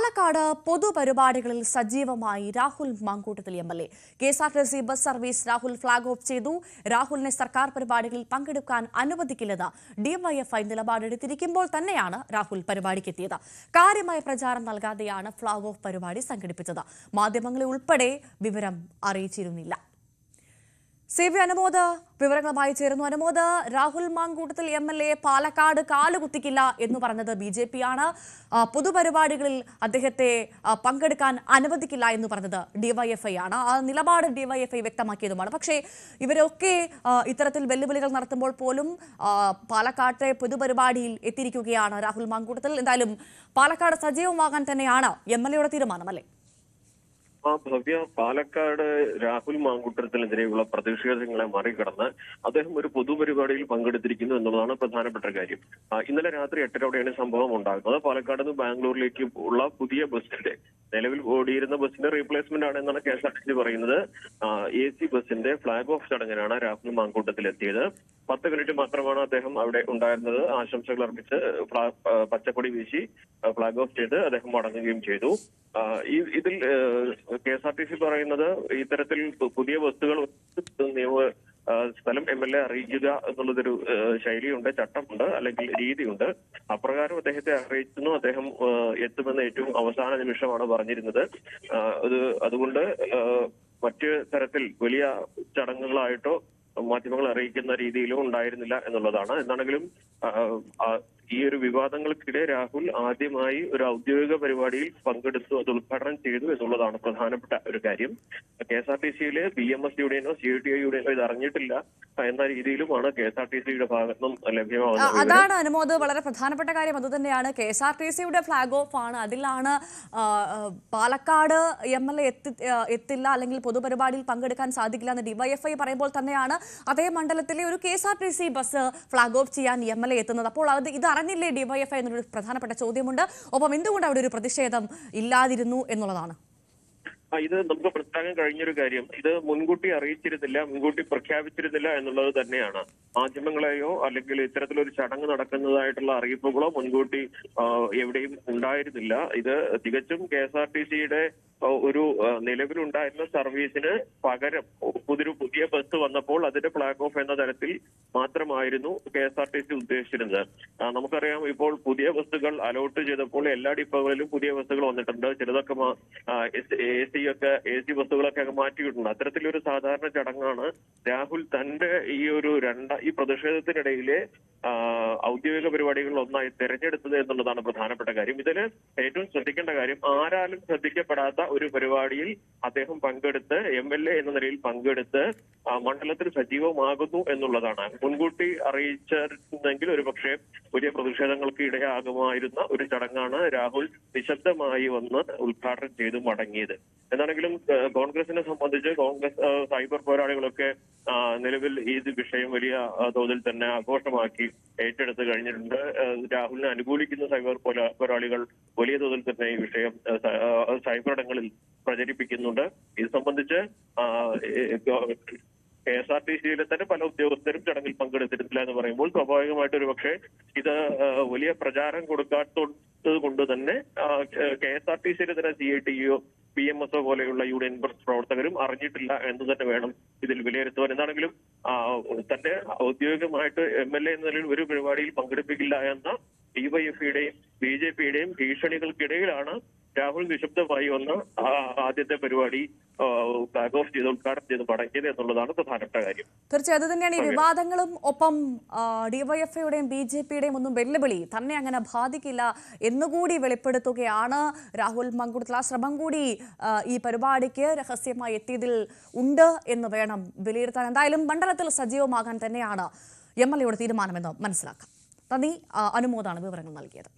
പാലക്കാട് പൊതുപരിപാടികളിൽ സജീവമായി Rahul Mankootathil MLA. KSRTC bus service Rahul flag off ചെയ്തു. രാഹുലിനെ സർക്കാർ പരിപാടികളിൽ പങ്കെടുക്കാൻ അനുവദിക്കില്ലെന്ന് ഡിവൈഎഫ്ഐ നിലപാടെടുത്തിരിക്കുമ്പോൾ തന്നെയാണ് രാഹുൽ പരിപാടിക്കെത്തിയത്. കാര്യമായ പ്രചാരം നൽകാതെയാണ് ഫ്ളാഗ് ഓഫ് പരിപാടി സംഘടിപ്പിച്ചത്. മാധ്യമങ്ങളെ ഉൾപ്പെടെ വിവരം അറിയിച്ചിരുന്നില്ല. സി.വി. അനുമോദ് വിവരങ്ങളുമായി ചേരുന്നു. അനുമോദ്, രാഹുൽ മാങ്കൂട്ടത്തിൽ എംഎൽഎ പാലക്കാട് കാലുകുത്തിക്കില്ല എന്ന് പറഞ്ഞത് ബി.ജെ.പി.ആണ്. പൊതുപരിപാടികളിൽ അദ്ദേഹത്തെ പങ്കെടുക്കാൻ അനുവദിക്കില്ല എന്ന് പറഞ്ഞത് ഡിവൈഎഫ്ഐ ആണ്. ആ നിലപാട് ഡിവൈഎഫ്ഐ വ്യക്തമാക്കിയതുമാണ്. പക്ഷേ ഇവരൊക്കെ ഇത്തരത്തിൽ വെല്ലുവിളികൾ നടത്തുമ്പോൾ പോലും പാലക്കാട്ടെ പൊതുപരിപാടിയിൽ എത്തിയിരിക്കുകയാണ് രാഹുൽ മാങ്കൂട്ടത്തിൽ. എന്തായാലും പാലക്കാട് സജീവമാകാൻ തന്നെയാണ് എംഎൽഎയുടെ തീരുമാനം, അല്ലേ? ഭവ്യ, പാലക്കാട് രാഹുൽ മാങ്കൂട്ടത്തിനെതിരെയുള്ള പ്രതിഷേധങ്ങളെ മറികടന്ന് അദ്ദേഹം ഒരു പൊതുപരിപാടിയിൽ പങ്കെടുത്തിരിക്കുന്നു എന്നുള്ളതാണ് പ്രധാനപ്പെട്ട കാര്യം. ഇന്നലെ രാത്രി 8:00-ഓടെയാണ് സംഭവം ഉണ്ടാകുന്നത്. പാലക്കാട് നിന്ന് ബാംഗ്ലൂരിലേക്ക് ഉള്ള പുതിയ ബസിന്റെ, നിലവിൽ ഓടിയിരുന്ന ബസിന്റെ റീപ്ലേസ്മെന്റ് ആണ് എന്നാണ് കെഎസ്ആർടിസി പറയുന്നത്. AC ബസിന്റെ ഫ്ളാഗ് ഓഫ് ചടങ്ങിനാണ് രാഹുൽ മാങ്കൂട്ടത്തിൽ എത്തിയത്. 10 മിനിറ്റ് മാത്രമാണ് അദ്ദേഹം അവിടെ ഉണ്ടായിരുന്നത്. ആശംസകൾ അർപ്പിച്ച് പച്ചക്കൊടി വീശി ഫ്ളാഗ് ഓഫ് ചെയ്ത് അദ്ദേഹം മടങ്ങുകയും ചെയ്തു. ഇതിൽ കെഎസ്ആർടിസി പറയുന്നത് ഇത്തരത്തിൽ പുതിയ ബസ്സുകൾ സ്ഥലം MLA അറിയിക്കുക എന്നുള്ളതൊരു ശൈലിയുണ്ട്, ചട്ടമുണ്ട്, അല്ലെങ്കിൽ രീതിയുണ്ട്. അപ്രകാരം അദ്ദേഹത്തെ അറിയിക്കുന്നു. അദ്ദേഹം എത്തുമെന്ന് ഏറ്റവും അവസാന നിമിഷമാണ് പറഞ്ഞിരുന്നത്. അതുകൊണ്ട് മറ്റ് തരത്തിൽ വലിയ ചടങ്ങുകളായിട്ടോ മാധ്യമങ്ങൾ അറിയിക്കുന്ന രീതിയിലും ഉണ്ടായിരുന്നില്ല എന്നുള്ളതാണ്. എന്താണെങ്കിലും ഈ ഒരു വിവാദങ്ങൾക്കിടെ രാഹുൽ ആദ്യമായി ഒരു ഔദ്യോഗിക പരിപാടിയിൽ പങ്കെടുത്തു, അത് ഉദ്ഘാടനം ചെയ്തു എന്നുള്ളതാണ് പ്രധാനപ്പെട്ട ഒരു കാര്യം. കെഎസ്ആർടിസിയിലെ BMS യുടെയോ CITI യുടെയോ ഇത് അറിഞ്ഞിട്ടില്ല എന്ന രീതിയിലുമാണ് കെഎസ്ആർടിസിയുടെ ഭാഗത്തും ലഭ്യമാകുന്നത്. അതാണ് അനുമോദ്, വളരെ പ്രധാനപ്പെട്ട കാര്യം അതുതന്നെയാണ്. കെഎസ്ആർടിസിയുടെ ഫ്ളാഗ് ഓഫ് ആണ്. അതിലാണ് പാലക്കാട് MLA എത്തില്ല, അല്ലെങ്കിൽ പൊതുപരിപാടിയിൽ പങ്കെടുക്കാൻ സാധിക്കില്ല എന്ന് ഡിവൈഎഫ്ഐ പറയുമ്പോൾ തന്നെയാണ് അതേ മണ്ഡലത്തിലെ ഒരു കെഎസ്ആർടിസി ബസ് ഫ്ളാഗ് ഓഫ് ചെയ്യാൻ MLA എത്തുന്നത്. അപ്പോൾ ഇത് അറിഞ്ഞില്ലേ ഡിവൈഎഫ്ഐ എന്നൊരു പ്രധാനപ്പെട്ട ചോദ്യമുണ്ട്. ഒപ്പം എന്തുകൊണ്ട് അവിടെ ഒരു പ്രതിഷേധം ഇല്ലാതിരുന്നു എന്നുള്ളതാണ്. ഇത് നമുക്ക് മനസ്സിലാക്കാൻ കഴിഞ്ഞൊരു കാര്യം, ഇത് മുൻകൂട്ടി അറിയിച്ചിരുന്നില്ല, മുൻകൂട്ടി പ്രഖ്യാപിച്ചിരുന്നില്ല എന്നുള്ളത് തന്നെയാണ്. മാധ്യമങ്ങളെയോ അല്ലെങ്കിൽ ഇത്തരത്തിലൊരു ചടങ്ങ് നടക്കുന്നതായിട്ടുള്ള അറിയിപ്പുകളോ മുൻകൂട്ടി എവിടെയും ഉണ്ടായിരുന്നില്ല. ഇത് തികച്ചും കെഎസ്ആർടിസിയുടെ ഒരു നിലവിലുണ്ടായിരുന്ന സർവീസിന് പകരം പുതിയ ബസ് വന്നപ്പോൾ അതിന്റെ ഫ്ളാഗ് ഓഫ് എന്ന തരത്തിൽ മാത്രമായിരുന്നു കെഎസ്ആർടിസി ഉദ്ദേശിച്ചിരുന്നത്. നമുക്കറിയാം, ഇപ്പോൾ പുതിയ ബസ്സുകൾ അലോട്ട് ചെയ്തപ്പോൾ എല്ലാ ഡിപ്പോകളിലും പുതിയ ബസ്സുകൾ വന്നിട്ടുണ്ട്. ചിലതൊക്കെ AC ബസ്സുകളൊക്കെ മാറ്റിയിട്ടുണ്ട്. അത്തരത്തിലൊരു സാധാരണ ചടങ്ങാണ് രാഹുൽ തന്റെ ഈ പ്രതിഷേധത്തിനിടയിലെ ഔദ്യോഗിക പരിപാടികളിൽ ഒന്നായി തെരഞ്ഞെടുത്തത് എന്നുള്ളതാണ് പ്രധാനപ്പെട്ട കാര്യം. ഇതിന് ഏറ്റവും ശ്രദ്ധിക്കേണ്ട കാര്യം, ആരാലും ശ്രദ്ധിക്കപ്പെടാത്ത ഒരു പരിപാടിയിൽ അദ്ദേഹം പങ്കെടുത്ത് MLA എന്ന നിലയിൽ പങ്കെടുത്ത് മണ്ഡലത്തിൽ സജീവമാകുന്നു എന്നുള്ളതാണ്. മുൻകൂട്ടി അറിയിച്ചിരുന്നെങ്കിൽ ഒരുപക്ഷെ വലിയ പ്രതിഷേധങ്ങൾക്ക് ഇടയാകുമായിരുന്ന ഒരു ചടങ്ങാണ് രാഹുൽ നിശബ്ദമായി വന്ന് ഉദ്ഘാടനം ചെയ്ത് മടങ്ങിയത്. എന്താണെങ്കിലും കോൺഗ്രസിനെ സംബന്ധിച്ച് കോൺഗ്രസ് സൈബർ പോരാളികളൊക്കെ നിലവിൽ ഈ വിഷയം വലിയ തോതിൽ തന്നെ ആഘോഷമാക്കി ഏറ്റെടുത്ത് കഴിഞ്ഞിട്ടുണ്ട്. രാഹുലിനെ അനുകൂലിക്കുന്ന സൈബർ പോരാളികൾ വലിയ തോതിൽ തന്നെ ഈ വിഷയം സൈബർ ഇടങ്ങളിൽ പ്രചരിപ്പിക്കുന്നുണ്ട്. ഇത് സംബന്ധിച്ച് കെഎസ്ആർടിസിയിലെ തന്നെ പല ഉദ്യോഗസ്ഥരും ചടങ്ങിൽ പങ്കെടുത്തിരുന്നില്ല എന്ന് പറയുമ്പോൾ സ്വാഭാവികമായിട്ട് ഒരു പക്ഷേ ഇത് വലിയ പ്രചാരം കൊടുക്കാത്തത് കൊണ്ട് തന്നെ കെഎസ്ആർടിസിയിലെ തന്നെ CITO BMS പോലെയുള്ള യൂണിയൻ പ്രവർത്തകരും അറിഞ്ഞിട്ടില്ല എന്ന് തന്നെ വേണം ഇതിൽ വിലയിരുത്തുവാൻ. എന്താണെങ്കിലും തന്റെ ഔദ്യോഗികമായിട്ട് MLA എന്ന നിലയിൽ ഒരു പരിപാടിയിൽ പങ്കെടുപ്പിക്കില്ല എന്ന ഡിവൈഎഫ്ഐയുടെയും BJPയുടെയും ഭീഷണികൾക്കിടയിലാണ് രാഹുൽ നിശബ്ദമായി വന്ന് ആദ്യത്തെ പരിപാടി ഫ്ളാഗ് ഓഫ് ചെയ്ത് ഉദ്ഘാടനം ചെയ്ത് മടങ്ങിയത് എന്നുള്ളതാണ് പ്രധാനപ്പെട്ട കാര്യം. തീർച്ചയായും അത് തന്നെയാണ് ഈ വിവാദങ്ങളും ഒപ്പം ഡിവൈഎഫ്ഐയുടെയും BJPയുടെയും ഒന്നും വെല്ലുവിളി തന്നെ അങ്ങനെ ബാധിക്കില്ല എന്നുകൂടി വെളിപ്പെടുത്തുകയാണ് രാഹുൽ മാങ്കൂട്ടത്തിൽ. ആ ശ്രമം കൂടി ഈ പരിപാടിക്ക് രഹസ്യമായി എത്തിയതിൽ ഉണ്ട് എന്ന് വേണം വിലയിരുത്താൻ. എന്തായാലും മണ്ഡലത്തിൽ സജീവമാകാൻ തന്നെയാണ് MLAയുടെ തീരുമാനമെന്ന് മനസ്സിലാക്കാം. നന്ദി. അനുമോദാണ് വിവരങ്ങൾ നൽകിയത്.